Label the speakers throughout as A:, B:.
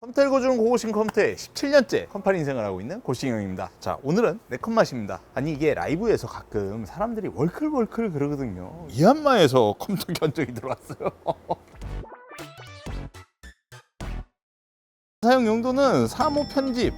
A: 컴퓨터를 고주는 고고싱 컴퓨터에 17년째 컴팔 인생을 하고 있는 고싱형입니다. 자, 오늘은 내컴 맛입니다. 아니, 이게 라이브에서 가끔 사람들이 월클 그러거든요. 미얀마에서 컴퓨터 견적이 들어왔어요. 사용 용도는 사무 편집,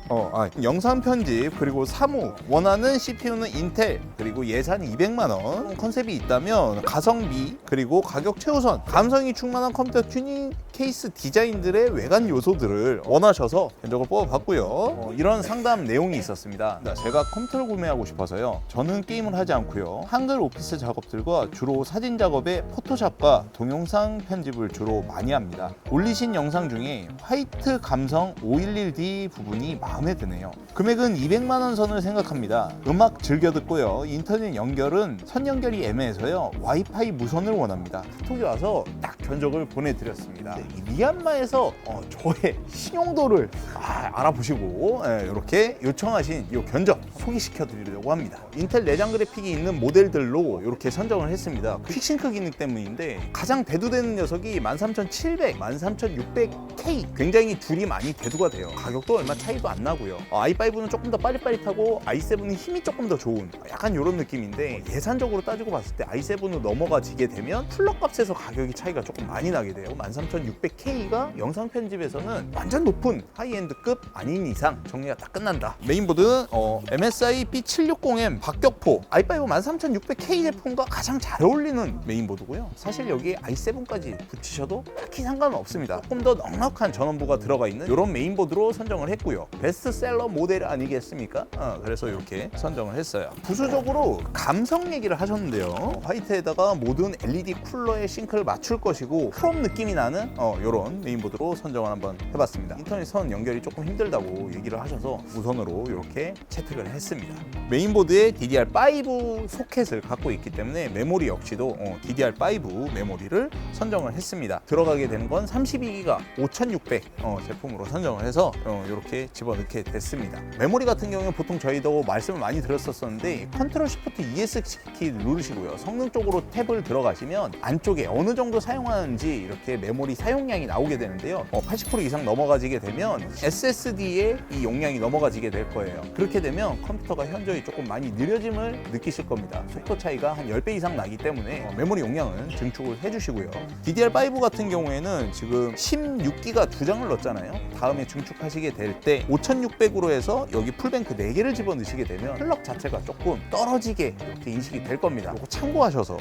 A: 영상 편집, 그리고 사무, 원하는 CPU는 인텔, 그리고 예산이 200만원, 컨셉이 있다면 가성비, 그리고 가격 최우선, 감성이 충만한 컴퓨터 튜닝 케이스 디자인들의 외관 요소들을 원하셔서 견적을 뽑아봤고요. 이런 상담 내용이 있었습니다. 제가 컴퓨터를 구매하고 싶어서요. 저는 게임을 하지 않고요. 한글 오피스 작업들과 주로 사진 작업에 포토샵과 동영상 편집을 주로 많이 합니다. 올리신 영상 중에 화이트 감성 511D 부분이 마음에 드네요. 금액은 200만원 선을 생각합니다. 음악 즐겨 듣고요. 인터넷 연결은 선 연결이 애매해서요. 와이파이 무선을 원합니다. 카톡이 와서 딱 견적을 보내드렸습니다. 이 미얀마에서 저의 신용도를 알아보시고 이렇게 요청하신 이 견적 소개시켜 드리려고 합니다. 인텔 내장 그래픽이 있는 모델들로 이렇게 선정을 했습니다. 퀵싱크 기능 때문인데 가장 대두되는 녀석이 13700, 13600K, 굉장히 둘이 많이 대두가 돼요. 가격도 얼마 차이도 안 나고요. i5는 조금 더 빠릿빠릿하고 i7은 힘이 조금 더 좋은 약간 이런 느낌인데, 예산적으로 따지고 봤을 때 i7으로 넘어가지게 되면 쿨러 값에서 가격이 차이가 조금 많이 나게 돼요. 13600K가 영상 편집에서는 완전 높은 하이엔드급 아닌 이상 정리가 다 끝난다. 메인보드 MSI B760M 박격포 i5 13600K 제품과 가장 잘 어울리는 메인보드고요. 사실 여기에 i7까지 붙이셔도 딱히 상관은 없습니다. 조금 더 넉넉한 전원부가 들어가 있는 이런 메인보드로 선정을 했고요. 베스트셀러 모델 아니겠습니까? 그래서 이렇게 선정을 했어요. 부수적으로 감성 얘기를 하셨는데요. 화이트에다가 모든 LED 쿨러의 싱크를 맞출 것이고 크롬 느낌이 나는 이런 메인보드로 선정을 한번 해봤습니다. 인터넷 선 연결이 조금 힘들다고 얘기를 하셔서 무선으로 이렇게 채택을 했습니다. 메인보드에 DDR5 소켓을 갖고 있기 때문에 메모리 역시도 DDR5 메모리를 선정을 했습니다. 들어가게 되는 건 32기가 5600 제품으로 선정을 해서 이렇게 집어넣게 됐습니다. 메모리 같은 경우는 보통 저희도 말씀을 많이 드렸었는데 컨트롤 시프트 ES 키 누르시고요. 성능 쪽으로 탭을 들어가시면 안쪽에 어느 정도 사용하는지 이렇게 메모리 사용량이 나오게 되는데요. 80% 이상 넘어가지게 되면 SSD의 이 용량이 넘어가지게 될 거예요. 그렇게 되면 컴퓨터가 현저히 조금 많이 느려짐을 느끼실 겁니다. 속도 차이가 한 10배 이상 나기 때문에 메모리 용량은 증축을 해주시고요. DDR5 같은 경우에는 지금 16기가 2장을 넣었잖아요. 다음에 증축하시게 될 때 5600으로 해서 여기 풀뱅크 4개를 집어넣으시게 되면 클럭 자체가 조금 떨어지게 이렇게 인식이 될 겁니다. 이거 참고하셔서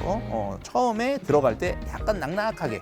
A: 처음에 들어갈 때 약간 낙낙하게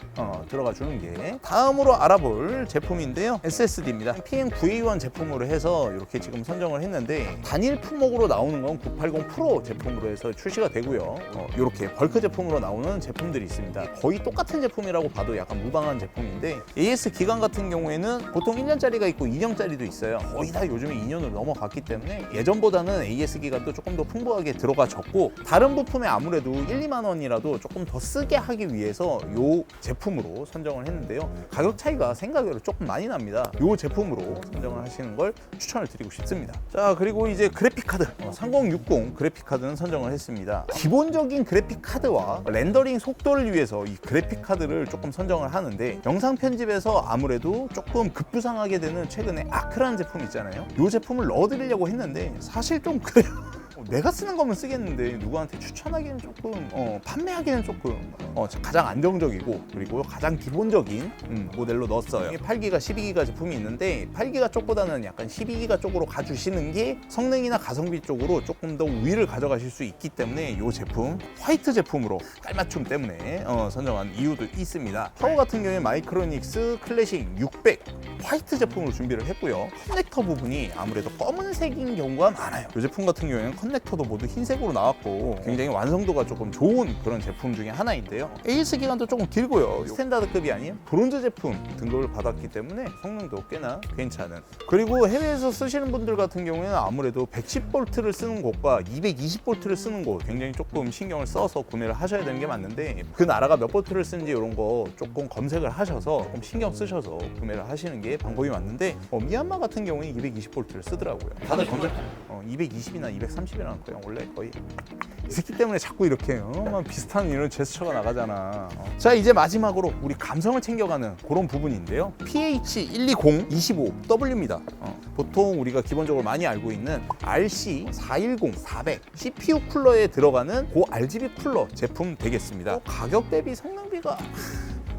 A: 들어가 주는 게. 다음으로 알아볼 제품인데요. SSD입니다. PM9A1 제품으로 해서 이렇게 지금 선정을 했는데, 단일 품목으로 나오는 건 980 프로 제품으로 해서 출시가 되고요. 이렇게 벌크 제품으로 나오는 제품들이 있습니다. 거의 똑같은 제품이라고 봐도 약간 무방한 제품인데, AS 기간 같은 경우에는 보통 1년짜리가 있고 2년짜리도 있어요. 거의 다 요즘에 2년으로 넘어갔기 때문에 예전보다는 AS 기간도 조금 더 풍부하게 들어가졌고, 다른 부품에 아무래도 1, 2만 원이라도 조금 더 쓰게 하기 위해서 이 제품으로 선정을 했는데요. 가격 차이가 생각외로 조금 많이 납니다. 이 제품으로 선정을 하시는 걸 추천을 드리고 싶습니다. 자, 그리고 이제 그래픽 카드 3060 그래픽 카드는 선정을 했습니다. 기본적인 그래픽 카드와 렌더링 속도를 위해서 이 그래픽 카드를 조금 선정을 하는데, 영상 편집에서 아무래도 조금 급부상하게 되는 최근에 아크라는 제품 있잖아요. 이 제품을 넣어드리려고 했는데 사실 좀 그래요. 내가 쓰는 거면 쓰겠는데 누구한테 추천하기는 조금 판매하기는 조금 가장 안정적이고 그리고 가장 기본적인 모델로 넣었어요. 8기가 12기가 제품이 있는데 8기가 쪽보다는 약간 12기가 쪽으로 가주시는 게 성능이나 가성비 쪽으로 조금 더 우위를 가져가실 수 있기 때문에 이 제품 화이트 제품으로 깔맞춤 때문에 선정한 이유도 있습니다. 파워 같은 경우에 마이크로닉스 클래식 600 화이트 제품으로 준비를 했고요. 커넥터 부분이 아무래도 검은색인 경우가 많아요. 이 제품 같은 경우에는 커넥터도 모두 흰색으로 나왔고 굉장히 완성도가 조금 좋은 그런 제품 중에 하나인데요. AS 기간도 조금 길고요. 스탠다드급이 아닌 브론즈 제품 등급을 받았기 때문에 성능도 꽤나 괜찮은. 그리고 해외에서 쓰시는 분들 같은 경우에는 아무래도 110V를 쓰는 곳과 220V를 쓰는 곳 굉장히 조금 신경을 써서 구매를 하셔야 되는 게 맞는데, 그 나라가 몇 볼트를 쓰는지 이런 거 조금 검색을 하셔서 조금 신경 쓰셔서 구매를 하시는 게 방법이 맞는데, 미얀마 같은 경우에 220V를 쓰더라고요. 다들 검색 220이나 230 30이라는 거예요. 원래 거의 이 새끼 때문에 자꾸 이렇게 막 비슷한 이런 제스처가 나가잖아. 자, 이제 마지막으로 우리 감성을 챙겨가는 그런 부분인데요. PH12025W입니다. 보통 우리가 기본적으로 많이 알고 있는 RC410, 400 CPU 쿨러에 들어가는 고 RGB 쿨러 제품 되겠습니다. 가격 대비 성능비가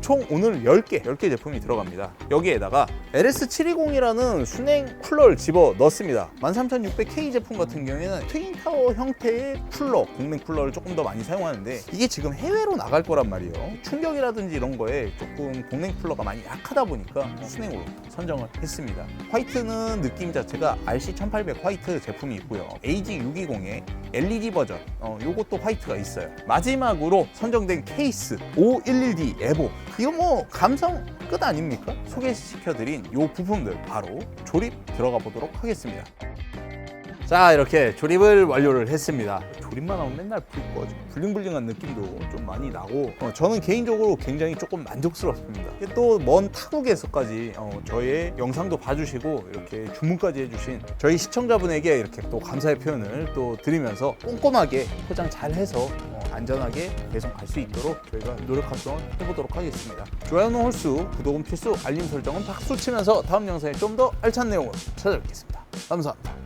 A: 총 오늘 10개 제품이 들어갑니다. 여기에다가 LS720이라는 순행 쿨러를 집어 넣습니다. 13600K 제품 같은 경우에는 트윈타워 형태의 쿨러, 공랭 쿨러를 조금 더 많이 사용하는데 이게 지금 해외로 나갈 거란 말이에요. 충격이라든지 이런 거에 조금 공랭 쿨러가 많이 약하다 보니까 순행으로 선정을 했습니다. 화이트는 느낌 자체가 RC1800 화이트 제품이 있고요. AG620의 LED 버전, 요것도 화이트가 있어요. 마지막으로 선정된 케이스 511D 에보, 이거 뭐 감성 끝 아닙니까? 소개시켜드린 요 부품들 바로 조립 들어가 보도록 하겠습니다. 자, 이렇게 조립을 완료를 했습니다. 조립만 하면 맨날 불 꺼져. 블링블링한 느낌도 좀 많이 나고 저는 개인적으로 굉장히 조금 만족스럽습니다. 또 먼 타국에서까지 저의 영상도 봐주시고 이렇게 주문까지 해주신 저희 시청자분에게 이렇게 또 감사의 표현을 또 드리면서 꼼꼼하게 포장 잘 해서 안전하게 배송 갈 수 있도록 저희가 노력 한번 해보도록 하겠습니다. 좋아요는 홀수, 구독은 필수, 알림 설정은 박수 치면서 다음 영상에 좀 더 알찬 내용으로 찾아뵙겠습니다. 감사합니다.